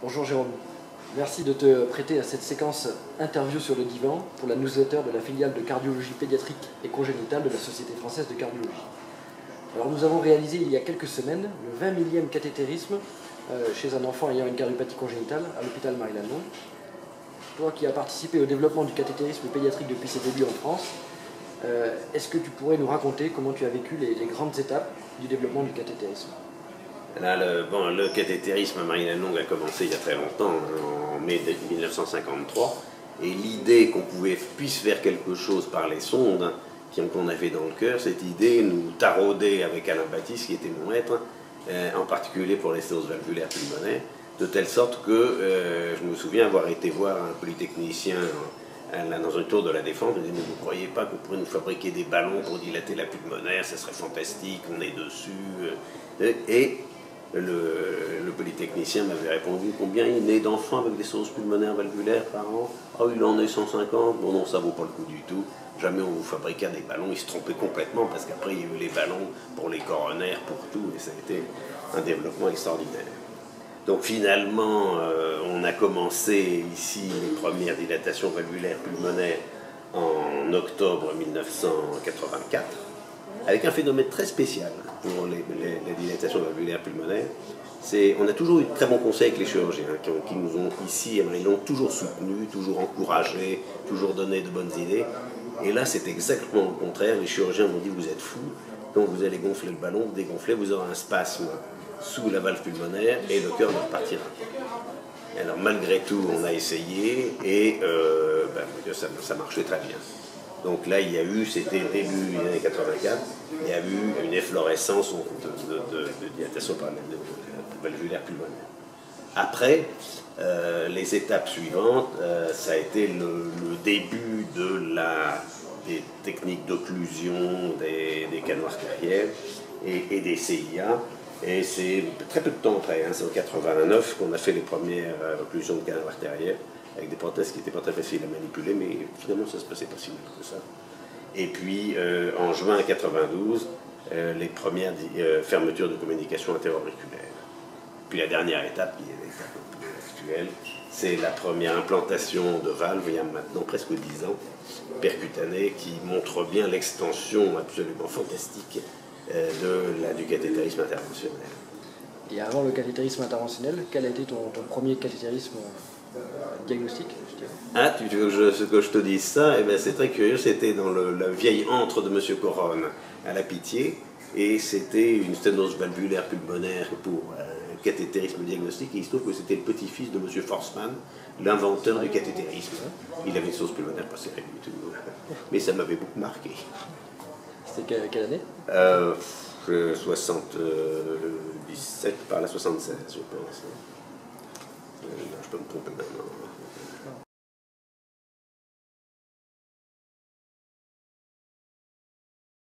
Bonjour Jérôme, merci de te prêter à cette séquence interview sur le divan pour la newsletter de la filiale de cardiologie pédiatrique et congénitale de la Société française de cardiologie. Alors nous avons réalisé il y a quelques semaines le 20 millième cathétérisme chez un enfant ayant une cardiopathie congénitale à l'hôpital Marie-Lannelongue. Toi qui as participé au développement du cathétérisme pédiatrique depuis ses débuts en France, est-ce que tu pourrais nous raconter comment tu as vécu les grandes étapes du développement du cathétérisme? Là, le cathétérisme à Marie-Lannelongue a commencé il y a très longtemps, en mai 1953, et l'idée qu'on puisse faire quelque chose par les sondes qu'on avait dans le cœur, cette idée nous taraudait avec Alain Baptiste, qui était mon maître, en particulier pour les sténoses valvulaires pulmonaires, de telle sorte que je me souviens avoir été voir un polytechnicien dans un tour de la Défense. Il me dit: mais vous ne croyez pas que vous pourriez nous fabriquer des ballons pour dilater la pulmonaire, ça serait fantastique, on est dessus. Et le polytechnicien m'avait répondu: combien il naît d'enfants avec des sténoses pulmonaires valvulaires par an? Ah, il en est 150. Bon, non, ça vaut pas le coup du tout. Jamais on vous fabriquait des ballons. Il se trompait complètement, parce qu'après il y a eu les ballons pour les coronaires, pour tout, et ça a été un développement extraordinaire. Donc finalement, on a commencé ici les premières dilatations valvulaires pulmonaires en octobre 1984, avec un phénomène très spécial pour les dilatations valvulaires pulmonaires. On a toujours eu de très bons conseils avec les chirurgiens qui nous ont ici, ils l'ont toujours soutenu, toujours encouragé, toujours donné de bonnes idées. Et là, c'est exactement le contraire. Les chirurgiens m'ont dit: vous êtes fous, donc vous allez gonfler le ballon, vous dégonflez, vous aurez un spasme sous la valve pulmonaire et le cœur ne repartira. Alors malgré tout, on a essayé et ça marchait très bien. Donc là, il y a eu, c'était début des années 84, il y a eu une efflorescence de dilatation valvulaire pulmonaire. Après, les étapes suivantes, ça a été le début des techniques d'occlusion des canaux artériels et des CIA. Et c'est très peu de temps après, c'est en 89 qu'on a fait les premières occlusions de canaux artériels, avec des prothèses qui n'étaient pas très faciles à manipuler, mais finalement ça se passait pas si mal que ça. Et puis en juin 92, les premières fermetures de communication interauriculaire. Puis la dernière étape, qui est l'étape actuelle, c'est la première implantation de valves, il y a maintenant presque 10 ans, percutanée, qui montre bien l'extension absolument fantastique du cathétérisme interventionnel. Et avant le cathétérisme interventionnel, quel a été ton premier cathétérisme diagnostique, je dirais? Ah, tu veux que je te dise ça? Eh bien, c'est très curieux, c'était dans la vieille antre de M. Coronne à la Pitié, et c'était une sténose valvulaire pulmonaire pour cathétérisme diagnostique, et il se trouve que c'était le petit-fils de M. Forsman, l'inventeur du cathétérisme. Il avait une sténose pulmonaire pas serrée du tout, mais ça m'avait beaucoup marqué. C'était quelle année? 77 par la 76, je pense. Je peux me tromper maintenant.